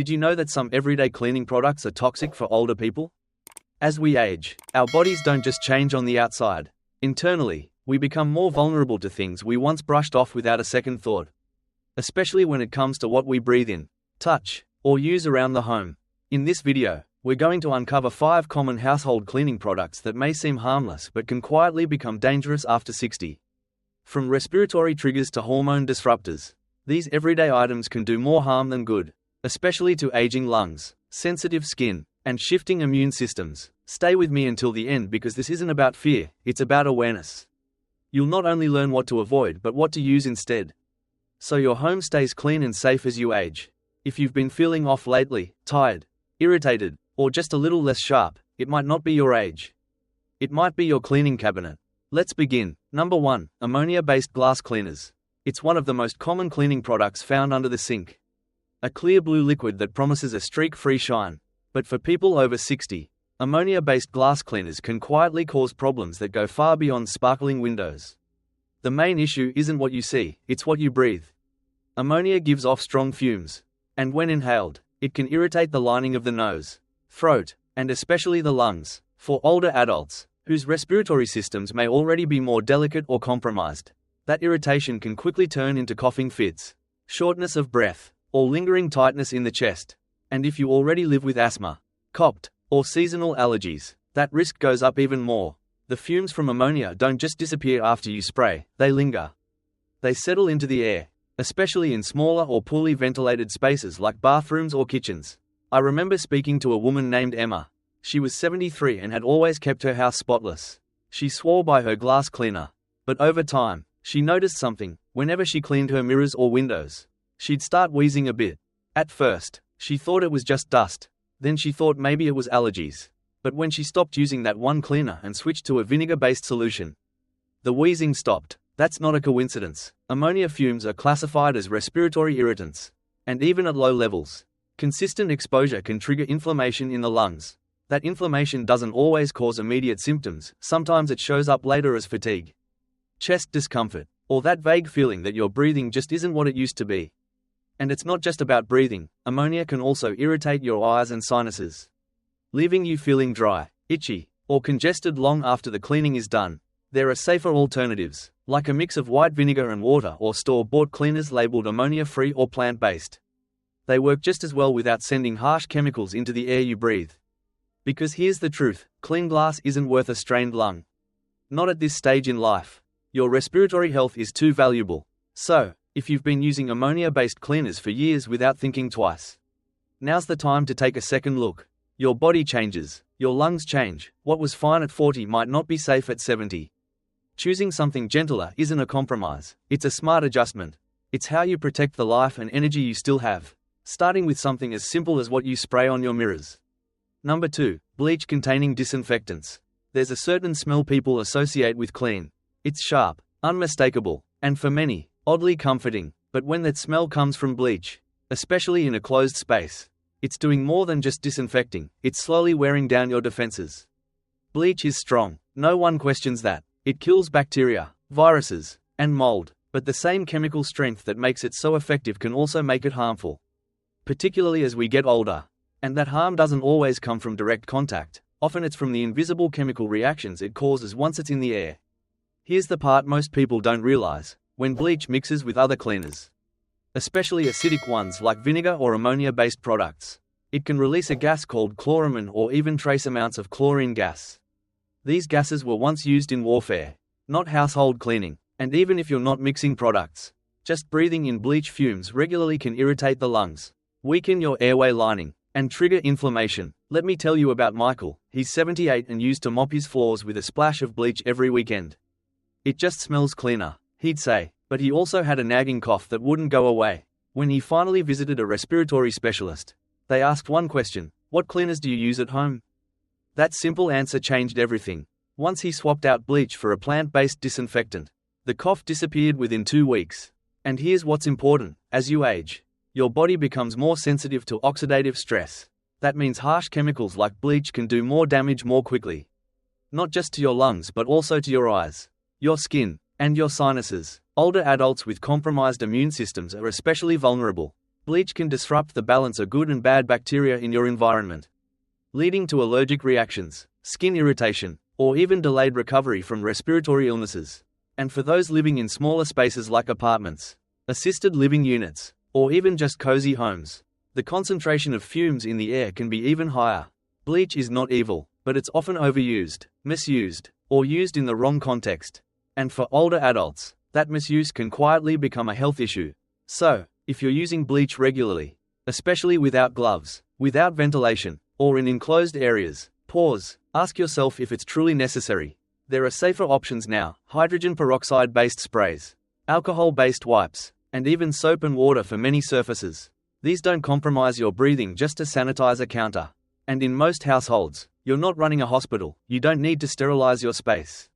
Did you know that some everyday cleaning products are toxic for older people? As we age, our bodies don't just change on the outside. Internally, we become more vulnerable to things we once brushed off without a second thought. Especially when it comes to what we breathe in, touch, or use around the home. In this video, we're going to uncover 5 common household cleaning products that may seem harmless but can quietly become dangerous after 60. From respiratory triggers to hormone disruptors, these everyday items can do more harm than good, especially to aging lungs, sensitive skin, and shifting immune systems. Stay with me until the end because this isn't about fear, it's about awareness. You'll not only learn what to avoid but what to use instead, so your home stays clean and safe as you age. If you've been feeling off lately, tired, irritated, or just a little less sharp, it might not be your age. It might be your cleaning cabinet. Let's begin. Number 1. Ammonia-based glass cleaners. It's one of the most common cleaning products found under the sink. A clear blue liquid that promises a streak-free shine. But for people over 60, ammonia-based glass cleaners can quietly cause problems that go far beyond sparkling windows. The main issue isn't what you see, it's what you breathe. Ammonia gives off strong fumes, and when inhaled, it can irritate the lining of the nose, throat, and especially the lungs. For older adults, whose respiratory systems may already be more delicate or compromised, that irritation can quickly turn into coughing fits, shortness of breath, or lingering tightness in the chest. And if you already live with asthma, COPD, or seasonal allergies, that risk goes up even more. The fumes from ammonia don't just disappear after you spray, they linger. They settle into the air, especially in smaller or poorly ventilated spaces like bathrooms or kitchens. I remember speaking to a woman named Emma. She was 73 and had always kept her house spotless. She swore by her glass cleaner. But over time, she noticed something. Whenever she cleaned her mirrors or windows, she'd start wheezing a bit. At first, she thought it was just dust. Then she thought maybe it was allergies. But when she stopped using that one cleaner and switched to a vinegar-based solution, the wheezing stopped. That's not a coincidence. Ammonia fumes are classified as respiratory irritants. And even at low levels, consistent exposure can trigger inflammation in the lungs. That inflammation doesn't always cause immediate symptoms. Sometimes it shows up later as fatigue, chest discomfort, or that vague feeling that your breathing just isn't what it used to be. And it's not just about breathing. Ammonia can also irritate your eyes and sinuses, leaving you feeling dry, itchy, or congested long after the cleaning is done. There are safer alternatives, like a mix of white vinegar and water or store-bought cleaners labeled ammonia-free or plant-based. They work just as well without sending harsh chemicals into the air you breathe. Because here's the truth, clean glass isn't worth a strained lung. Not at this stage in life. Your respiratory health is too valuable. So, if you've been using ammonia-based cleaners for years without thinking twice, now's the time to take a second look. Your body changes, your lungs change. What was fine at 40 might not be safe at 70. Choosing something gentler isn't a compromise, it's a smart adjustment. It's how you protect the life and energy you still have, starting with something as simple as what you spray on your mirrors. Number 2. Bleach-containing disinfectants. There's a certain smell people associate with clean. It's sharp, unmistakable, and for many, oddly comforting. But when that smell comes from bleach, especially in a closed space, it's doing more than just disinfecting, it's slowly wearing down your defenses. Bleach is strong, no one questions that. It kills bacteria, viruses, and mold, but the same chemical strength that makes it so effective can also make it harmful, particularly as we get older. And that harm doesn't always come from direct contact, often it's from the invisible chemical reactions it causes once it's in the air. Here's the part most people don't realize. When bleach mixes with other cleaners, especially acidic ones like vinegar or ammonia-based products, it can release a gas called chloramine or even trace amounts of chlorine gas. These gases were once used in warfare, not household cleaning. And even if you're not mixing products, just breathing in bleach fumes regularly can irritate the lungs, weaken your airway lining, and trigger inflammation. Let me tell you about Michael. He's 78 and used to mop his floors with a splash of bleach every weekend. It just smells cleaner, he'd say, but he also had a nagging cough that wouldn't go away. When he finally visited a respiratory specialist, they asked one question: what cleaners do you use at home? That simple answer changed everything. Once he swapped out bleach for a plant-based disinfectant, the cough disappeared within 2 weeks. And here's what's important: as you age, your body becomes more sensitive to oxidative stress. That means harsh chemicals like bleach can do more damage more quickly. Not just to your lungs but also to your eyes, your skin, and your sinuses. Older adults with compromised immune systems are especially vulnerable. Bleach can disrupt the balance of good and bad bacteria in your environment, leading to allergic reactions, skin irritation, or even delayed recovery from respiratory illnesses. And for those living in smaller spaces like apartments, assisted living units, or even just cozy homes, the concentration of fumes in the air can be even higher. Bleach is not evil, but it's often overused, misused, or used in the wrong context. And for older adults, that misuse can quietly become a health issue. So, if you're using bleach regularly, especially without gloves, without ventilation, or in enclosed areas, pause, ask yourself if it's truly necessary. There are safer options now: hydrogen peroxide-based sprays, alcohol-based wipes, and even soap and water for many surfaces. These don't compromise your breathing just to sanitize a counter. And in most households, you're not running a hospital. You don't need to sterilize your space.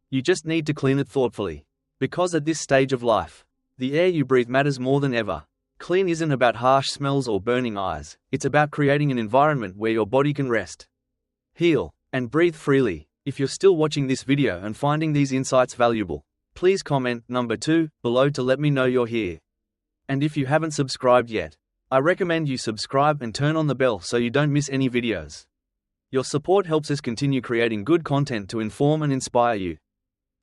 You just need to clean it thoughtfully. Because at this stage of life, the air you breathe matters more than ever. Clean isn't about harsh smells or burning eyes. It's about creating an environment where your body can rest, heal, and breathe freely. If you're still watching this video and finding these insights valuable, please comment number 2 below to let me know you're here. And if you haven't subscribed yet, I recommend you subscribe and turn on the bell so you don't miss any videos. Your support helps us continue creating good content to inform and inspire you.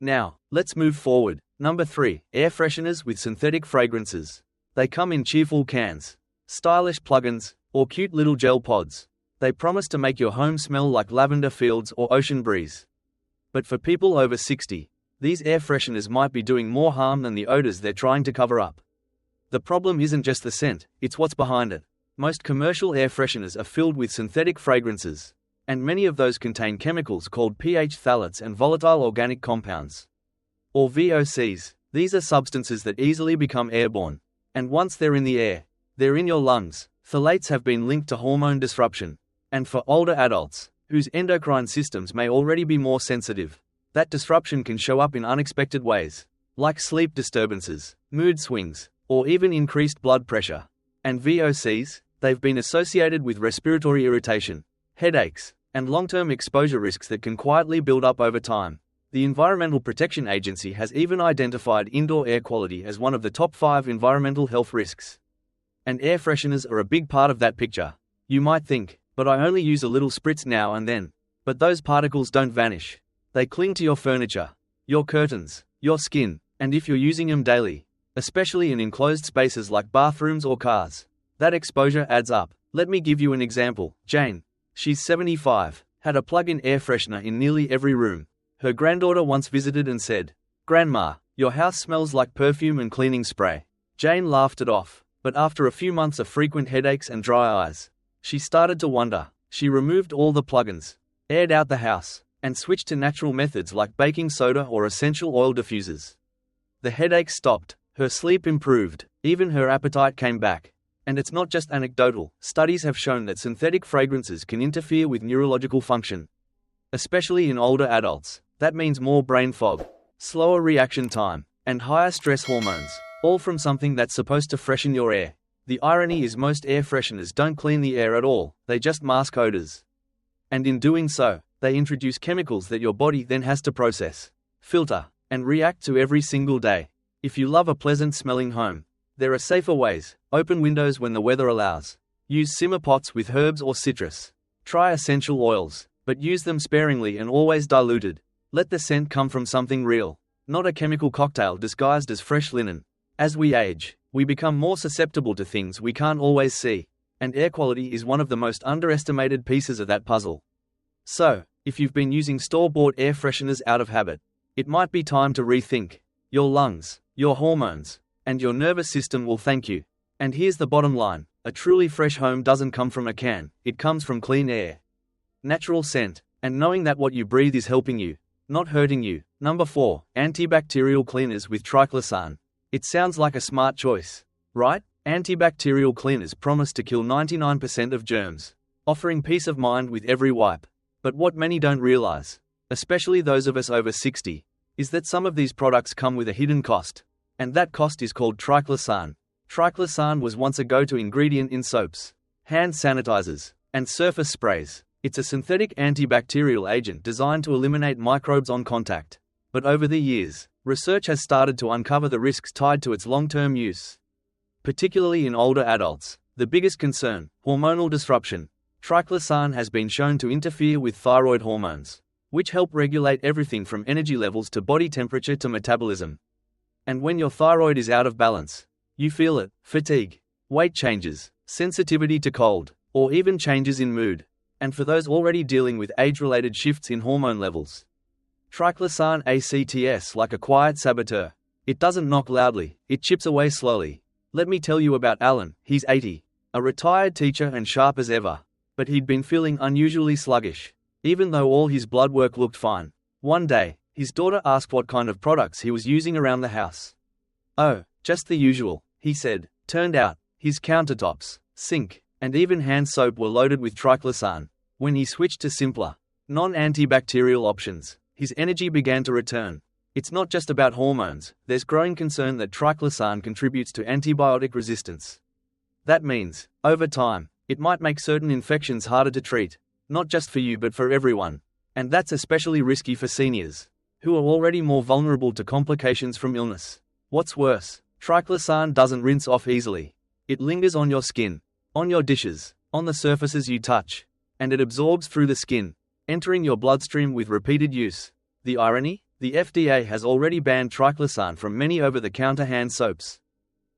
Now, let's move forward. Number 3, air fresheners with synthetic fragrances. They come in cheerful cans, stylish plugins, or cute little gel pods. They promise to make your home smell like lavender fields or ocean breeze. But for people over 60, these air fresheners might be doing more harm than the odors they're trying to cover up. The problem isn't just the scent, it's what's behind it. Most commercial air fresheners are filled with synthetic fragrances, and many of those contain chemicals called pH phthalates and volatile organic compounds, or VOCs. These are substances that easily become airborne, and once they're in the air, they're in your lungs. Phthalates have been linked to hormone disruption, and for older adults, whose endocrine systems may already be more sensitive, that disruption can show up in unexpected ways, like sleep disturbances, mood swings, or even increased blood pressure. And VOCs, they've been associated with respiratory irritation, headaches, and long-term exposure risks that can quietly build up over time. The Environmental Protection Agency has even identified indoor air quality as one of the top 5 environmental health risks. And air fresheners are a big part of that picture. You might think, but I only use a little spritz now and then. But those particles don't vanish. They cling to your furniture, your curtains, your skin, and if you're using them daily, especially in enclosed spaces like bathrooms or cars, that exposure adds up. Let me give you an example. Jane, she's 75, had a plug-in air freshener in nearly every room. Her granddaughter once visited and said, "Grandma, your house smells like perfume and cleaning spray." Jane laughed it off, but after a few months of frequent headaches and dry eyes, she started to wonder. She removed all the plugins, aired out the house, and switched to natural methods like baking soda or essential oil diffusers. The headaches stopped, her sleep improved, even her appetite came back. And it's not just anecdotal. Studies have shown that synthetic fragrances can interfere with neurological function, especially in older adults. That means more brain fog, slower reaction time, and higher stress hormones, all from something that's supposed to freshen your air. The irony is most air fresheners don't clean the air at all, they just mask odors. And in doing so, they introduce chemicals that your body then has to process, filter, and react to every single day. If you love a pleasant-smelling home, there are safer ways. Open windows when the weather allows. Use simmer pots with herbs or citrus. Try essential oils, but use them sparingly and always diluted. Let the scent come from something real, not a chemical cocktail disguised as fresh linen. As we age, we become more susceptible to things we can't always see, and air quality is one of the most underestimated pieces of that puzzle. So, if you've been using store-bought air fresheners out of habit, it might be time to rethink. Your lungs, your hormones, and your nervous system will thank you. And here's the bottom line: a truly fresh home doesn't come from a can, it comes from clean air, natural scent, and knowing that what you breathe is helping you, not hurting you. Number 4, antibacterial cleaners with triclosan. It sounds like a smart choice, right? Antibacterial cleaners promise to kill 99% of germs, offering peace of mind with every wipe. But what many don't realize, especially those of us over 60, is that some of these products come with a hidden cost. And that cost is called triclosan. Triclosan was once a go-to ingredient in soaps, hand sanitizers, and surface sprays. It's a synthetic antibacterial agent designed to eliminate microbes on contact. But over the years, research has started to uncover the risks tied to its long-term use. particularly in older adults. The biggest concern: hormonal disruption. Triclosan has been shown to interfere with thyroid hormones, which help regulate everything from energy levels to body temperature to metabolism. And when your thyroid is out of balance, you feel it: fatigue, weight changes, sensitivity to cold, or even changes in mood. And for those already dealing with age-related shifts in hormone levels, triclosan acts like a quiet saboteur. It doesn't knock loudly, it chips away slowly. Let me tell you about Alan. He's 80, a retired teacher and sharp as ever. But he'd been feeling unusually sluggish, even though all his blood work looked fine. One day, his daughter asked what kind of products he was using around the house. "Oh, just the usual," he said. Turned out, his countertops, sink, and even hand soap were loaded with triclosan. When he switched to simpler, non-antibacterial options, his energy began to return. It's not just about hormones. There's growing concern that triclosan contributes to antibiotic resistance. That means, over time, it might make certain infections harder to treat, not just for you but for everyone. And that's especially risky for seniors, who are already more vulnerable to complications from illness. What's worse, triclosan doesn't rinse off easily. It lingers on your skin, on your dishes, on the surfaces you touch, and it absorbs through the skin, entering your bloodstream with repeated use. The irony? The FDA has already banned triclosan from many over-the-counter hand soaps.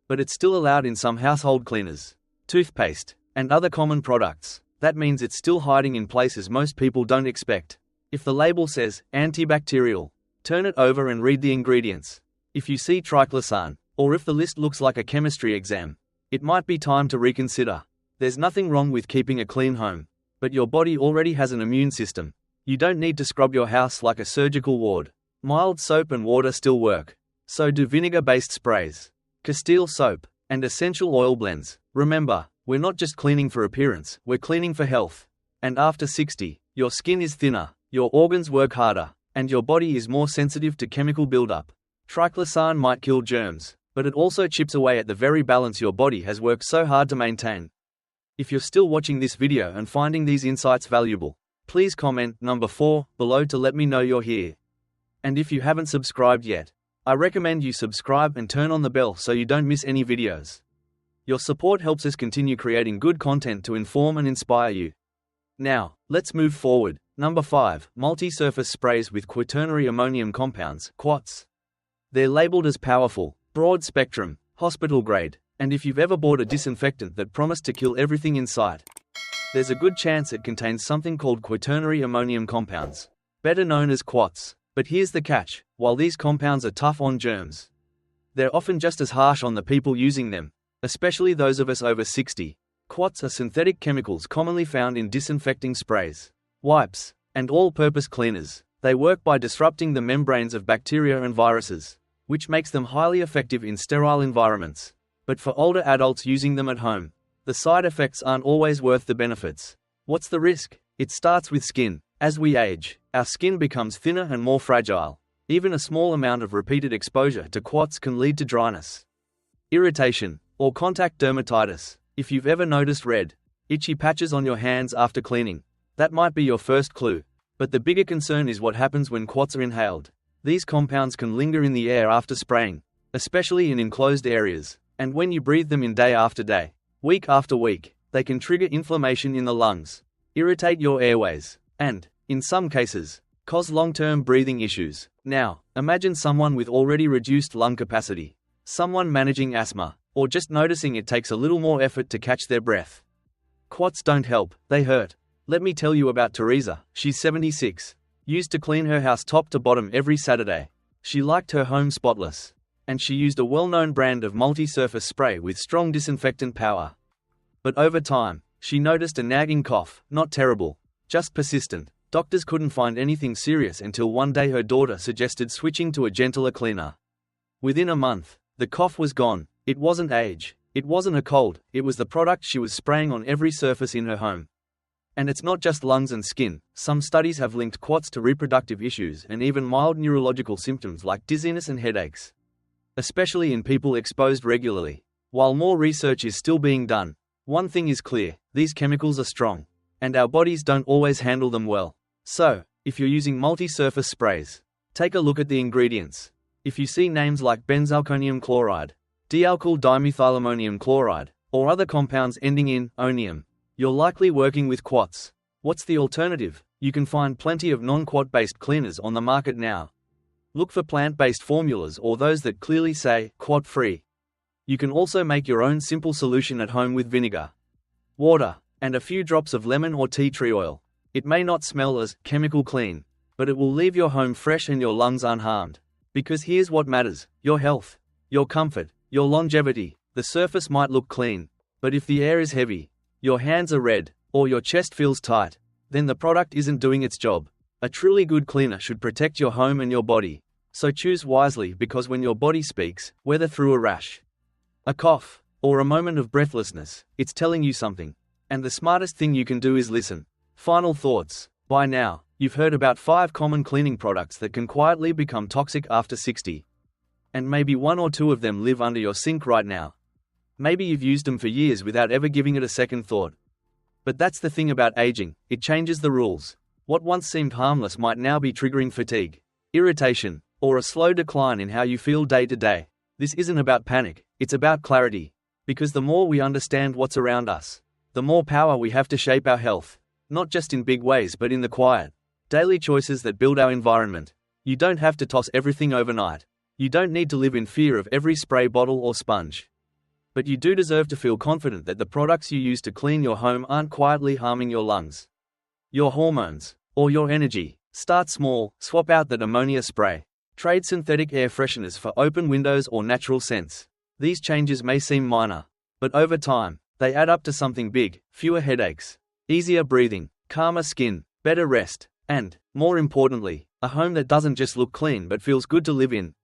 But it's still allowed in some household cleaners, toothpaste, and other common products. That means it's still hiding in places most people don't expect. If the label says antibacterial, turn it over and read the ingredients. If you see triclosan, or if the list looks like a chemistry exam, it might be time to reconsider. There's nothing wrong with keeping a clean home, but your body already has an immune system. You don't need to scrub your house like a surgical ward. Mild soap and water still work. So do vinegar-based sprays, Castile soap, and essential oil blends. Remember, we're not just cleaning for appearance, we're cleaning for health. And after 60, your skin is thinner, your organs work harder, and your body is more sensitive to chemical buildup. Triclosan might kill germs, but it also chips away at the very balance your body has worked so hard to maintain. If you're still watching this video and finding these insights valuable, please comment number 4 below to let me know you're here. And if you haven't subscribed yet, I recommend you subscribe and turn on the bell so you don't miss any videos. Your support helps us continue creating good content to inform and inspire you. Now, let's move forward. Number 5. Multi-surface sprays with quaternary ammonium compounds, QUATs. They're labeled as powerful, broad-spectrum, hospital-grade, and if you've ever bought a disinfectant that promised to kill everything in sight, there's a good chance it contains something called quaternary ammonium compounds, better known as QUATs. But here's the catch: while these compounds are tough on germs, they're often just as harsh on the people using them, especially those of us over 60. QUATs are synthetic chemicals commonly found in disinfecting sprays, wipes, and all-purpose cleaners. They work by disrupting the membranes of bacteria and viruses, which makes them highly effective in sterile environments. But for older adults using them at home, the side effects aren't always worth the benefits. What's the risk? It starts with skin. As we age, our skin becomes thinner and more fragile. Even a small amount of repeated exposure to QUATs can lead to dryness, irritation, or contact dermatitis. If you've ever noticed red, itchy patches on your hands after cleaning, that might be your first clue. But the bigger concern is what happens when QUATs are inhaled. These compounds can linger in the air after spraying, especially in enclosed areas, and when you breathe them in day after day, week after week, they can trigger inflammation in the lungs, irritate your airways, and, in some cases, cause long-term breathing issues. Now, imagine someone with already reduced lung capacity, someone managing asthma, or just noticing it takes a little more effort to catch their breath. QUATs don't help, they hurt. Let me tell you about Teresa. She's 76. Used to clean her house top to bottom every Saturday. She liked her home spotless, and she used a well-known brand of multi-surface spray with strong disinfectant power. But over time, she noticed a nagging cough, not terrible, just persistent. Doctors couldn't find anything serious until one day her daughter suggested switching to a gentler cleaner. Within a month, the cough was gone. It wasn't age, it wasn't a cold, it was the product she was spraying on every surface in her home. And it's not just lungs and skin. Some studies have linked QUATs to reproductive issues and even mild neurological symptoms like dizziness and headaches, especially in people exposed regularly. While more research is still being done, one thing is clear: these chemicals are strong, and our bodies don't always handle them well. So, if you're using multi-surface sprays, take a look at the ingredients. If you see names like benzalkonium chloride, dealkyl dimethylammonium chloride, or other compounds ending in onium. You're likely working with quats. What's the alternative? You can find plenty of non-quat-based cleaners on the market now. Look for plant-based formulas or those that clearly say quat-free. You can also make your own simple solution at home with vinegar, water, and a few drops of lemon or tea tree oil. It may not smell as chemical clean, but it will leave your home fresh and your lungs unharmed. Because here's what matters: your health, your comfort, your longevity. The surface might look clean, but if the air is heavy, your hands are red, or your chest feels tight, then the product isn't doing its job. A truly good cleaner should protect your home and your body. So choose wisely, because when your body speaks, whether through a rash, a cough, or a moment of breathlessness, it's telling you something. And the smartest thing you can do is listen. Final thoughts. By now, you've heard about 5 common cleaning products that can quietly become toxic after 60. And maybe 1 or 2 of them live under your sink right now. Maybe you've used them for years without ever giving it a second thought. But that's the thing about aging, it changes the rules. What once seemed harmless might now be triggering fatigue, irritation, or a slow decline in how you feel day to day. This isn't about panic, it's about clarity. Because the more we understand what's around us, the more power we have to shape our health. Not just in big ways but in the quiet, daily choices that build our environment. You don't have to toss everything overnight. You don't need to live in fear of every spray bottle or sponge. But you do deserve to feel confident that the products you use to clean your home aren't quietly harming your lungs, your hormones, or your energy. Start small, swap out that ammonia spray. Trade synthetic air fresheners for open windows or natural scents. These changes may seem minor, but over time, they add up to something big: fewer headaches, easier breathing, calmer skin, better rest, and, more importantly, a home that doesn't just look clean but feels good to live in.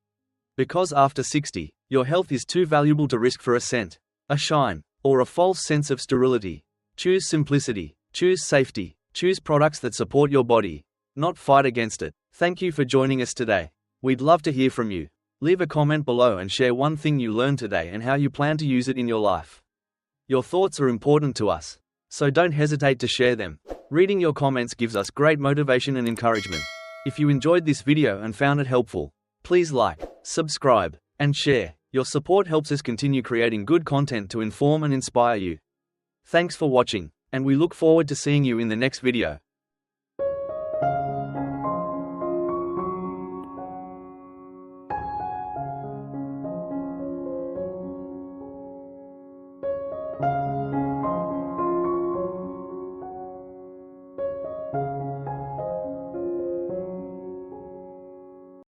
Because after 60, your health is too valuable to risk for a scent, a shine, or a false sense of sterility. Choose simplicity, choose safety, choose products that support your body, not fight against it. Thank you for joining us today. We'd love to hear from you. Leave a comment below and share one thing you learned today and how you plan to use it in your life. Your thoughts are important to us, so don't hesitate to share them. Reading your comments gives us great motivation and encouragement. If you enjoyed this video and found it helpful, please like, subscribe, and share. Your support helps us continue creating good content to inform and inspire you. Thanks for watching, and we look forward to seeing you in the next video.